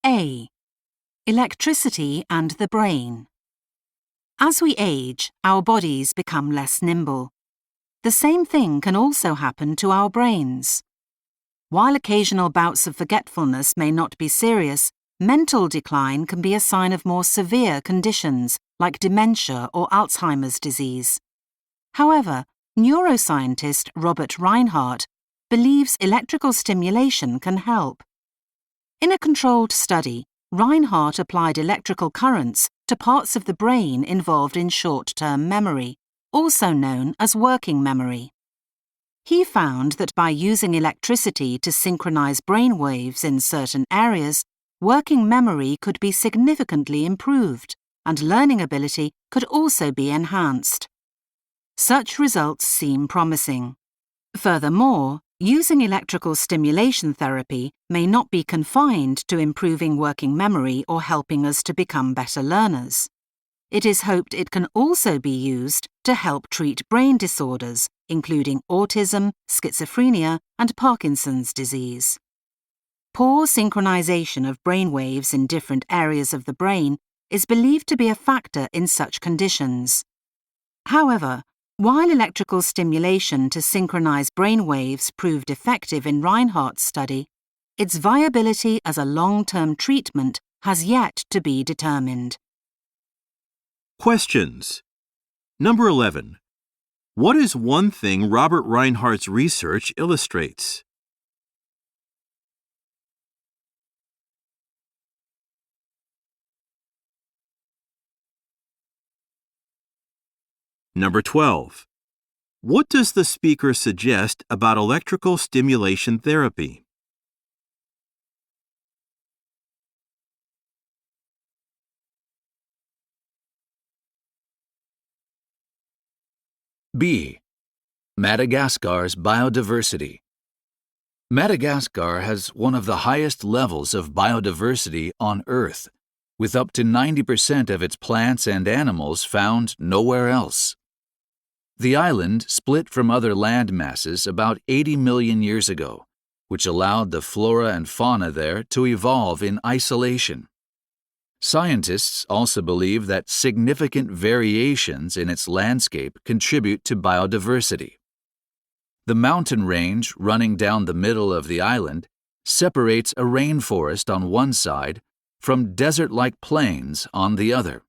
A. Electricity and the brain. As we age, our bodies become less nimble. The same thing can also happen to our brains. While occasional bouts of forgetfulness may not be serious, mental decline can be a sign of more severe conditions like dementia or Alzheimer's disease. However, neuroscientist Robert Reinhardt believes electrical stimulation can help. In a controlled study, Reinhardt applied electrical currents to parts of the brain involved in short-term memory, also known as working memory. He found that by using electricity to synchronize brain waves in certain areas, working memory could be significantly improved, and learning ability could also be enhanced. Such results seem promising. Furthermore, using electrical stimulation therapy may not be confined to improving working memory or helping us to become better learners. It is hoped it can also be used to help treat brain disorders, including autism, schizophrenia, and Parkinson's disease. Poor synchronization of brain waves in different areas of the brain is believed to be a factor in such conditions. However, while electrical stimulation to synchronize brain waves proved effective in Reinhardt's study, its viability as a long-term treatment has yet to be determined. Questions. Number 11. What is one thing Robert Reinhardt's research illustrates? Number 12. What does the speaker suggest about electrical stimulation therapy? B. Madagascar's biodiversity. Madagascar has one of the highest levels of biodiversity on Earth, with up to 90% of its plants and animals found nowhere else. The island split from other land masses about 80 million years ago, which allowed the flora and fauna there to evolve in isolation. Scientists also believe that significant variations in its landscape contribute to biodiversity. The mountain range running down the middle of the island separates a rainforest on one side from desert-like plains on the other.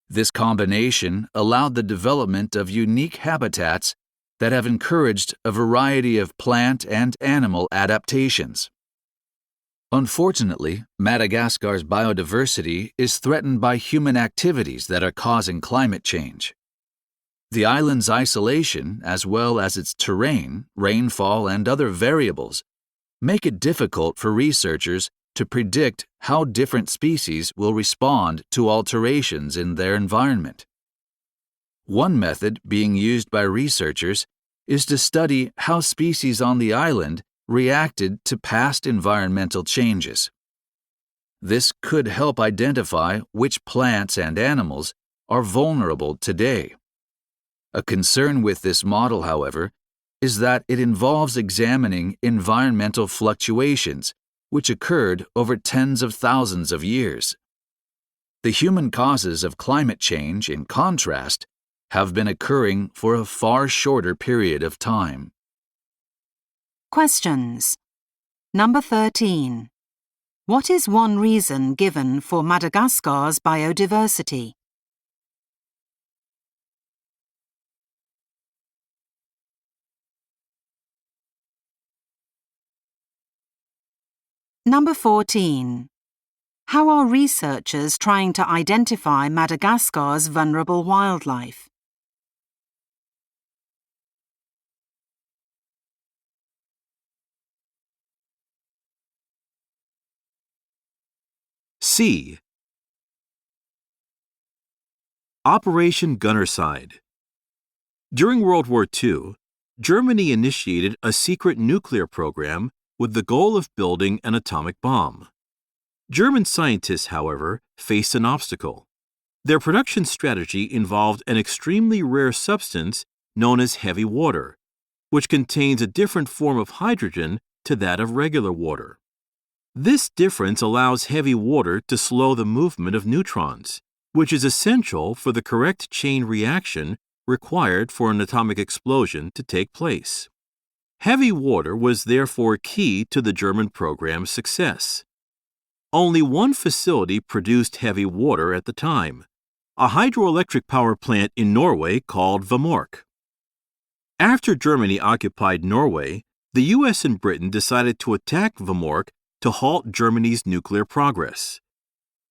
This combination allowed the development of unique habitats that have encouraged a variety of plant and animal adaptations. Unfortunately, Madagascar's biodiversity is threatened by human activities that are causing climate change. The island's isolation, as well as its terrain, rainfall, and other variables, make it difficult for researchers to predict how different species will respond to alterations in their environment. One method being used by researchers is to study how species on the island reacted to past environmental changes. This could help identify which plants and animals are vulnerable today. A concern with this model, however, is that it involves examining environmental fluctuations which occurred over tens of thousands of years. The human causes of climate change, in contrast, have been occurring for a far shorter period of time. Questions. Number 13. What is one reason given for Madagascar's biodiversity? Number 14. How are researchers trying to identify Madagascar's vulnerable wildlife? C. Operation Gunnerside. During World War II, Germany initiated a secret nuclear program with the goal of building an atomic bomb. German scientists, however, faced an obstacle. Their production strategy involved an extremely rare substance known as heavy water, which contains a different form of hydrogen to that of regular water. This difference allows heavy water to slow the movement of neutrons, which is essential for the correct chain reaction required for an atomic explosion to take place. Heavy water was therefore key to the German program's success. Only one facility produced heavy water at the time, a hydroelectric power plant in Norway called Vemork. After Germany occupied Norway, the U.S. and Britain decided to attack Vemork to halt Germany's nuclear progress.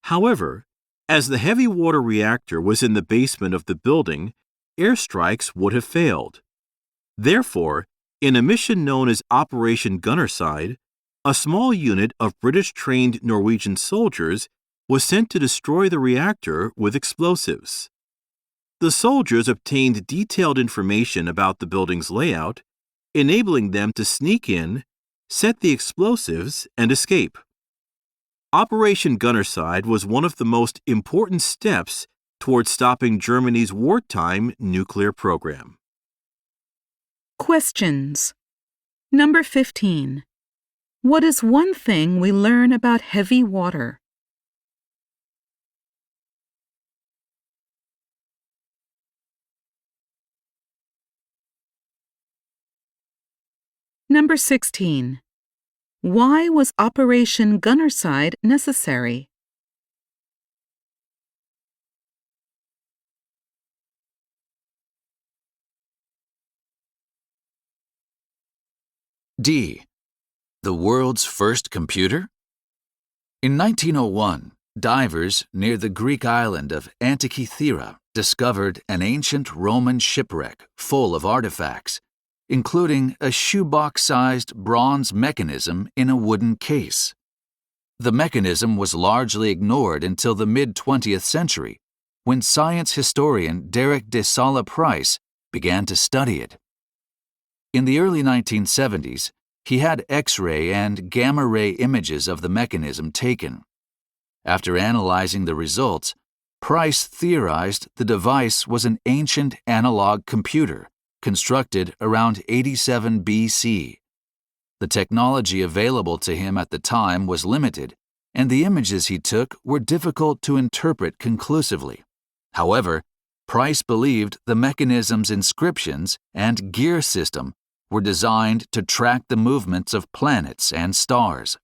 However, as the heavy water reactor was in the basement of the building, airstrikes would have failed. Therefore, in a mission known as Operation Gunnerside, a small unit of British-trained Norwegian soldiers was sent to destroy the reactor with explosives. The soldiers obtained detailed information about the building's layout, enabling them to sneak in, set the explosives, and escape. Operation Gunnerside was one of the most important steps toward stopping Germany's wartime nuclear program. Questions. Number 15. What is one thing we learn about heavy water? Number 16. Why was Operation Gunnerside necessary? D. The world's first computer? In 1901, divers near the Greek island of Antikythera discovered an ancient Roman shipwreck full of artifacts, including a shoebox-sized bronze mechanism in a wooden case. The mechanism was largely ignored until the mid-20th century, when science historian Derek de Sala Price began to study it. In the early 1970s, he had X-ray and gamma-ray images of the mechanism taken. After analyzing the results, Price theorized the device was an ancient analog computer constructed around 87 BC. The technology available to him at the time was limited, and the images he took were difficult to interpret conclusively. However, Price believed the mechanism's inscriptions and gear system were designed to track the movements of planets and stars.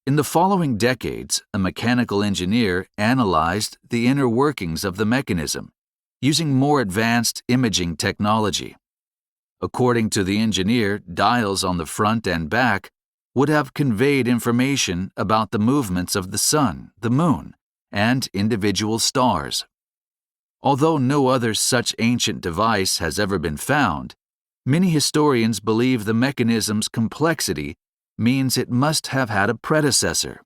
In the following decades, a mechanical engineer analyzed the inner workings of the mechanism using more advanced imaging technology. According to the engineer, dials on the front and back would have conveyed information about the movements of the sun, the moon, and individual stars. Although no other such ancient device has ever been found, many historians believe the mechanism's complexity means it must have had a predecessor.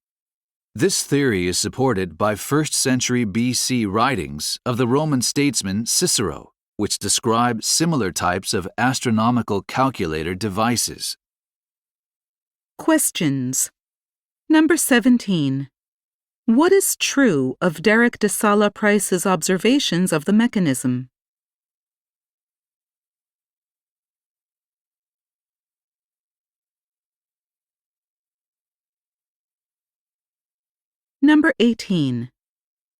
This theory is supported by 1st century BC writings of the Roman statesman Cicero, which describe similar types of astronomical calculator devices. Questions. Number 17. What is true of Derek de Sala Price's observations of the mechanism? Number 18.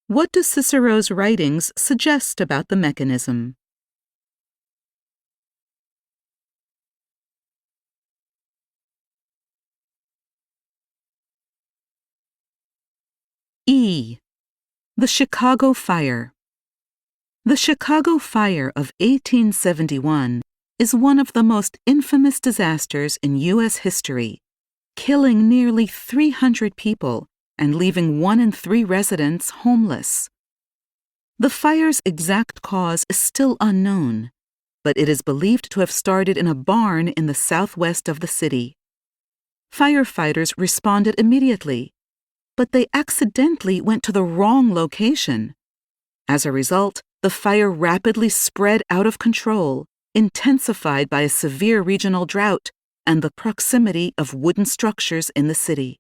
What do Cicero's writings suggest about the mechanism? E. The Chicago Fire. The Chicago Fire of 1871 is one of the most infamous disasters in U.S. history, killing nearly 300 people and leaving 1 in 3 residents homeless. The fire's exact cause is still unknown, but it is believed to have started in a barn in the southwest of the city. Firefighters responded immediately, but they accidentally went to the wrong location. As a result, the fire rapidly spread out of control, intensified by a severe regional drought and the proximity of wooden structures in the city.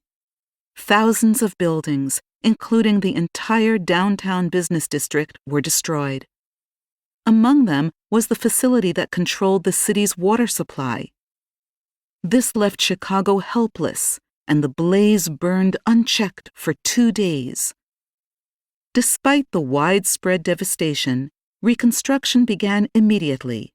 Thousands of buildings, including the entire downtown business district, were destroyed. Among them was the facility that controlled the city's water supply. This left Chicago helpless, and the blaze burned unchecked for 2 days. Despite the widespread devastation, reconstruction began immediately.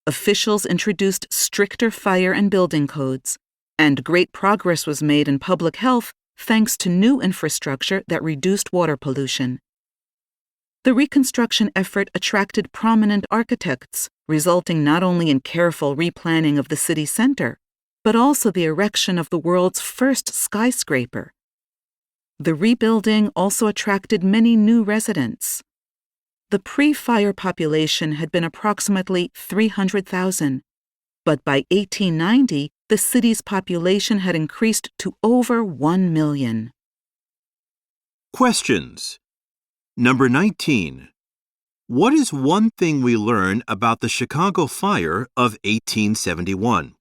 Officials introduced stricter fire and building codes, and great progress was made in public health thanks to new infrastructure that reduced water pollution. The reconstruction effort attracted prominent architects, resulting not only in careful replanning of the city center, but also the erection of the world's first skyscraper. The rebuilding also attracted many new residents. The pre-fire population had been approximately 300,000, but by 1890, the city's population had increased to over 1 million. Questions. Number 19. What is one thing we learn about the Chicago Fire of 1871?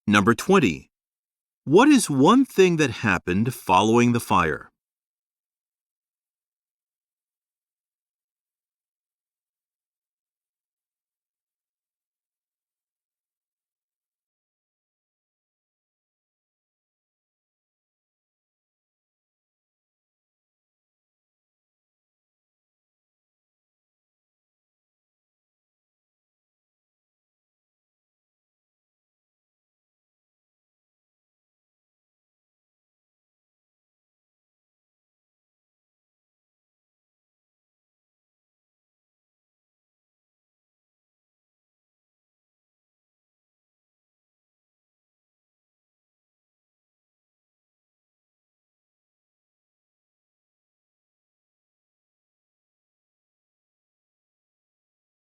Number 20. What is one thing that happened following the fire?